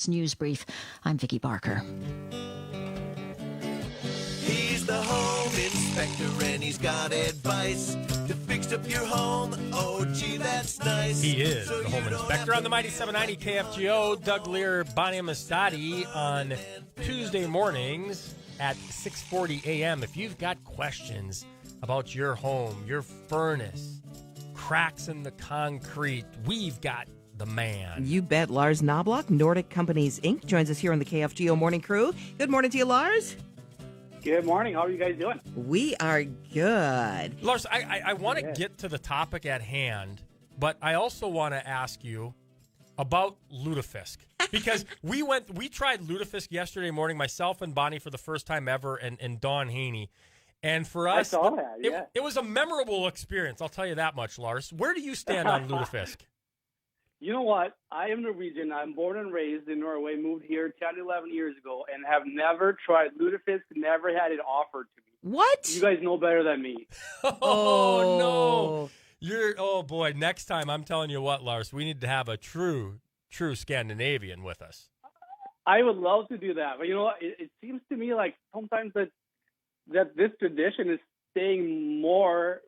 News Brief. I'm Vicki Barker. He's the home inspector and he's got advice to fix up your home. Oh, gee, that's nice. He is the home inspector on the Mighty 790 KFGO. Doug Leier, Bonnie Amistadi on Tuesday mornings at 6:40 a.m. If you've got questions about your home, your furnace, cracks in the concrete, we've got the man. You bet. Lars Knobloch, Nordic Companies Inc. joins us here on the KFGO Morning Crew. Good morning to you, Lars. Good morning. How are you guys doing? We are good. Lars, I want to get to the topic at hand, but I also want to ask you about lutefisk. Because we tried lutefisk yesterday morning, myself and Bonnie for the first time ever, and Dawn Haney. And for us, I saw that, yeah. it was a memorable experience, I'll tell you that much, Lars. Where do you stand on lutefisk? You know what? I am Norwegian. I'm born and raised in Norway, moved here 10, 11 years ago, and have never tried lutefisk, never had it offered to me. What? You guys know better than me. Oh, no. Oh, boy. Next time, I'm telling you what, Lars, we need to have a true Scandinavian with us. I would love to do that. But, you know, it seems to me like sometimes that this tradition is staying more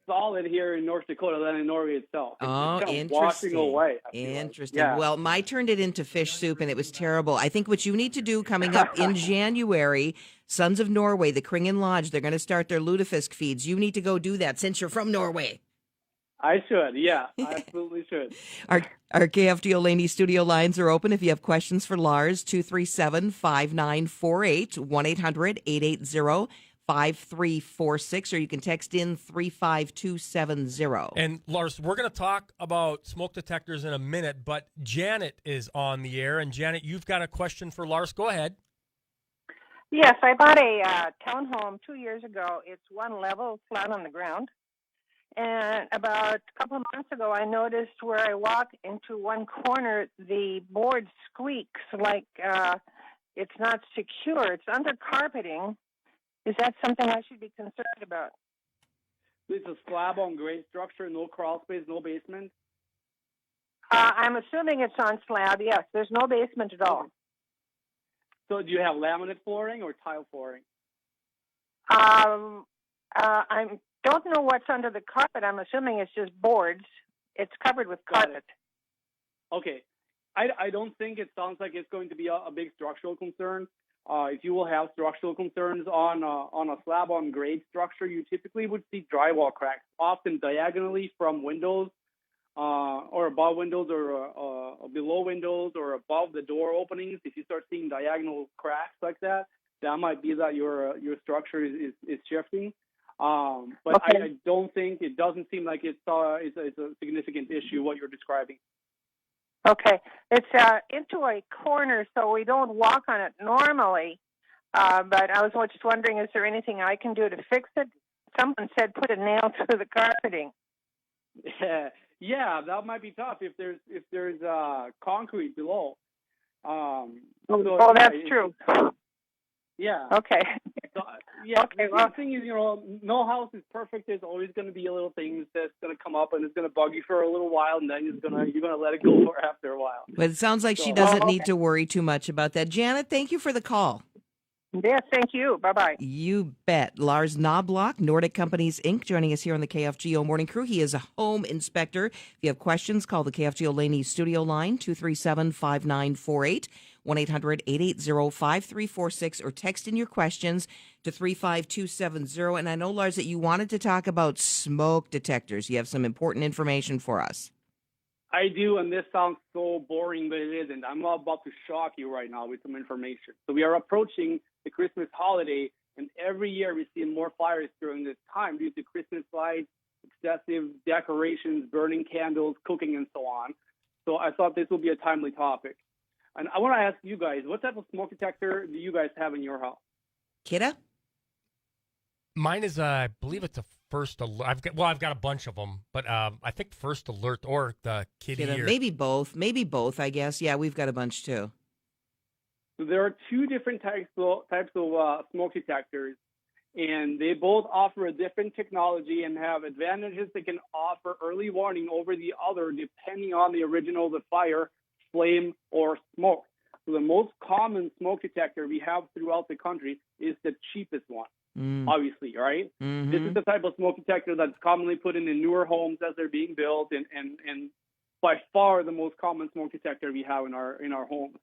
solid here in North Dakota than in Norway itself. It's kind of interesting. washing away. Interesting. Yeah. Well, my turned it into fish soup, and it was terrible. I think what you need to do coming up in January, Sons of Norway, the Kringen Lodge, they're going to start their lutefisk feeds. You need to go do that since you're from Norway. I should. Yeah, I absolutely should. Our KFGO Laney studio lines are open. If you have questions for Lars, 237-5948, 1-800-880-5346, or you can text in 35270. And Lars, we're going to talk about smoke detectors in a minute, but Janet is on the air. And Janet, you've got a question for Lars. Go ahead. Yes, I bought a townhome 2 years ago. It's one level, flat on the ground. And about a couple of months ago, I noticed where I walk into one corner, the board squeaks like it's not secure. It's under carpeting. Is that something I should be concerned about? It's a slab on grade structure, no crawl space, no basement. I'm assuming it's on slab. Yes, there's no basement at all. So do you have laminate flooring or tile flooring? I don't know what's under the carpet. I'm assuming it's just boards. It's covered with carpet. Okay. I don't think it sounds like it's going to be a big structural concern. If you will have structural concerns on a slab on grade structure, you typically would see drywall cracks, often diagonally from windows or above windows or below windows or above the door openings. If you start seeing diagonal cracks like that, that might be that your structure is shifting. But okay. I don't think, it doesn't seem like it's a significant issue what you're describing. Okay. It's into a corner, so we don't walk on it normally. But I was just wondering, is there anything I can do to fix it? Someone said put a nail through the carpeting. Yeah, that might be tough if there's concrete below. That's true. Yeah. Okay. So, yeah. Okay. The thing is, no house is perfect. There's always going to be a little thing that's going to come up and it's going to bug you for a little while, and then you're going to let it go for after a while. But it sounds like she doesn't need to worry too much about that. Janet, thank you for the call. Yes, thank you. Bye-bye. You bet. Lars Knobloch, Nordic Companies Inc., joining us here on the KFGO Morning Crew. He is a home inspector. If you have questions, call the KFGO Laney studio line, 237-5948, 1-800-880-5346, or text in your questions to 35270. And I know, Lars, that you wanted to talk about smoke detectors. You have some important information for us. I do, and this sounds so boring, but it isn't. I'm about to shock you right now with some information. So we are approaching the Christmas holiday, and every year we see more fires during this time due to Christmas lights, excessive decorations, burning candles, cooking, and so on. So I thought this would be a timely topic. And I want to ask you guys, what type of smoke detector do you guys have in your house? Kidda? Mine is, I believe it's a First Alert. I've got a bunch of them, but I think First Alert or the Kitty. Maybe both, I guess. Yeah, we've got a bunch too. So there are two different types of smoke detectors, and they both offer a different technology and have advantages that can offer early warning over the other, depending on the original, the fire, flame, or smoke. So the most common smoke detector we have throughout the country is the cheapest one, obviously, right? Mm-hmm. This is the type of smoke detector that's commonly put in the newer homes as they're being built, and by far the most common smoke detector we have in our homes.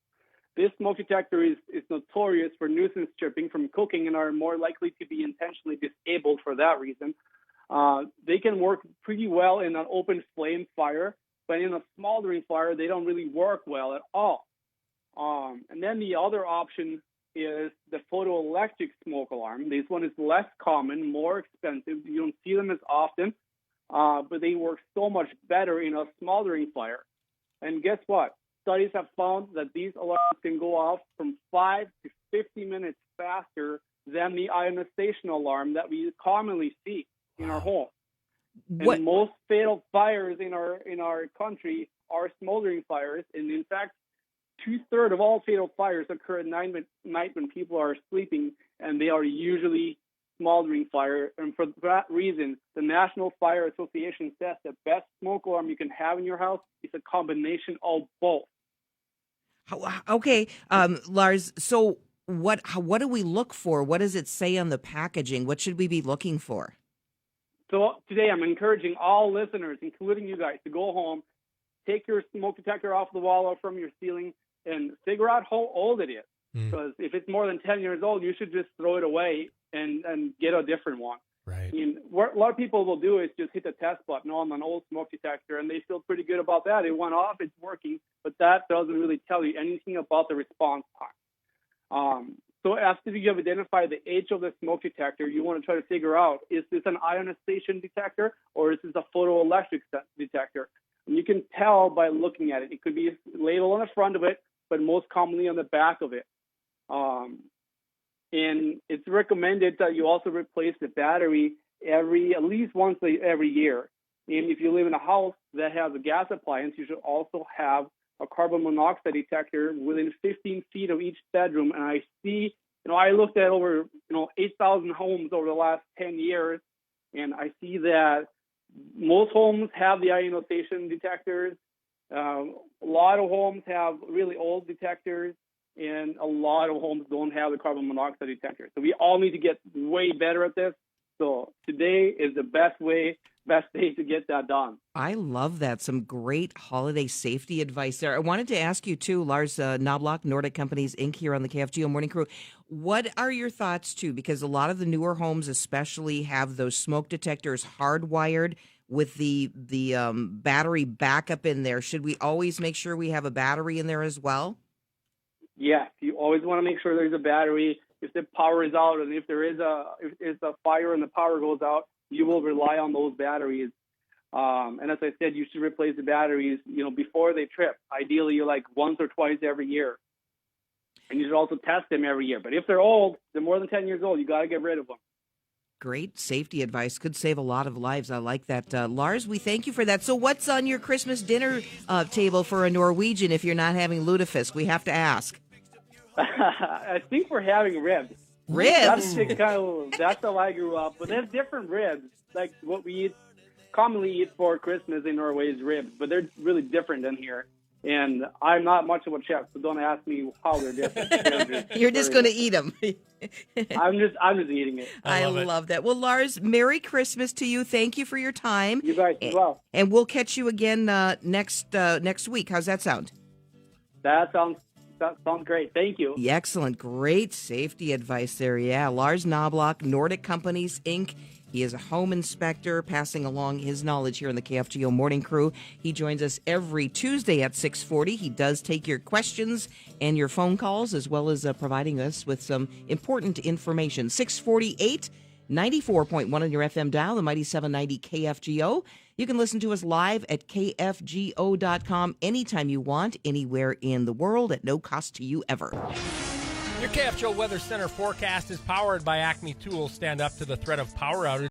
This smoke detector is notorious for nuisance tripping from cooking and are more likely to be intentionally disabled for that reason. They can work pretty well in an open flame fire, but in a smoldering fire, they don't really work well at all. And then the other option is the photoelectric smoke alarm. This one is less common, more expensive. You don't see them as often, but they work so much better in a smoldering fire. And guess what? Studies have found that these alarms can go off from 5 to 50 minutes faster than the ionization alarm that we commonly see in our home. And most fatal fires in our country are smoldering fires. And in fact, 2/3 of all fatal fires occur at night when people are sleeping, and they are usually smoldering fire. And for that reason, the National Fire Association says the best smoke alarm you can have in your house is a combination of both. Okay, Lars, so what do we look for? What does it say on the packaging? What should we be looking for? So today I'm encouraging all listeners, including you guys, to go home, take your smoke detector off the wall or from your ceiling, and figure out how old it is. Because if it's more than 10 years old, you should just throw it away and get a different one. Right. I mean, what a lot of people will do is just hit the test button on an old smoke detector, and they feel pretty good about that. It went off, it's working, but that doesn't really tell you anything about the response time. So after you have identified the age of the smoke detector, you want to try to figure out, is this an ionization detector or is this a photoelectric detector? And you can tell by looking at it. It could be labeled on the front of it, but most commonly on the back of it. And it's recommended that you also replace the battery at least once every year. And if you live in a house that has a gas appliance, you should also have a carbon monoxide detector within 15 feet of each bedroom. And I see, I looked at over, 8,000 homes over the last 10 years, and I see that most homes have the ionization detectors. A lot of homes have really old detectors, and a lot of homes don't have the carbon monoxide detector. So we all need to get way better at this. So today is the best day to get that done. I love that. Some great holiday safety advice there. I wanted to ask you too, Lars Knobloch, Nordic Companies Inc. here on the KFGO Morning Crew. What are your thoughts too? Because a lot of the newer homes especially have those smoke detectors hardwired with the battery backup in there. Should we always make sure we have a battery in there as well? Yes, you always want to make sure there's a battery. If the power is out and if there's a fire and the power goes out, you will rely on those batteries. And as I said, you should replace the batteries, before they trip. Ideally, like once or twice every year. And you should also test them every year. But if they're old, they're more than 10 years old, you got to get rid of them. Great safety advice. Could save a lot of lives. I like that. Lars, we thank you for that. So what's on your Christmas dinner table for a Norwegian if you're not having lutefisk? We have to ask. I think we're having ribs. Ribs? That's how I grew up. But there's different ribs. Like what we commonly eat for Christmas in Norway is ribs, but they're really different than here. And I'm not much of a chef, so don't ask me how they're different. You're just going to eat them. I'm just eating it. I love that. Well, Lars, Merry Christmas to you. Thank you for your time. You guys as well. And we'll catch you again next week. How's that sound? That sounds great. Thank you. Yeah, excellent. Great safety advice there. Yeah, Lars Knobloch, Nordic Companies Inc. He is a home inspector, passing along his knowledge here on the KFGO Morning Crew. He joins us every Tuesday at 6:40. He does take your questions and your phone calls, as well as providing us with some important information. 648, 94.1 on your FM dial, the mighty 790 KFGO. You can listen to us live at kfgo.com anytime you want, anywhere in the world, at no cost to you ever. Your KFGO Weather Center forecast is powered by Acme Tools. Stand up to the threat of power outage.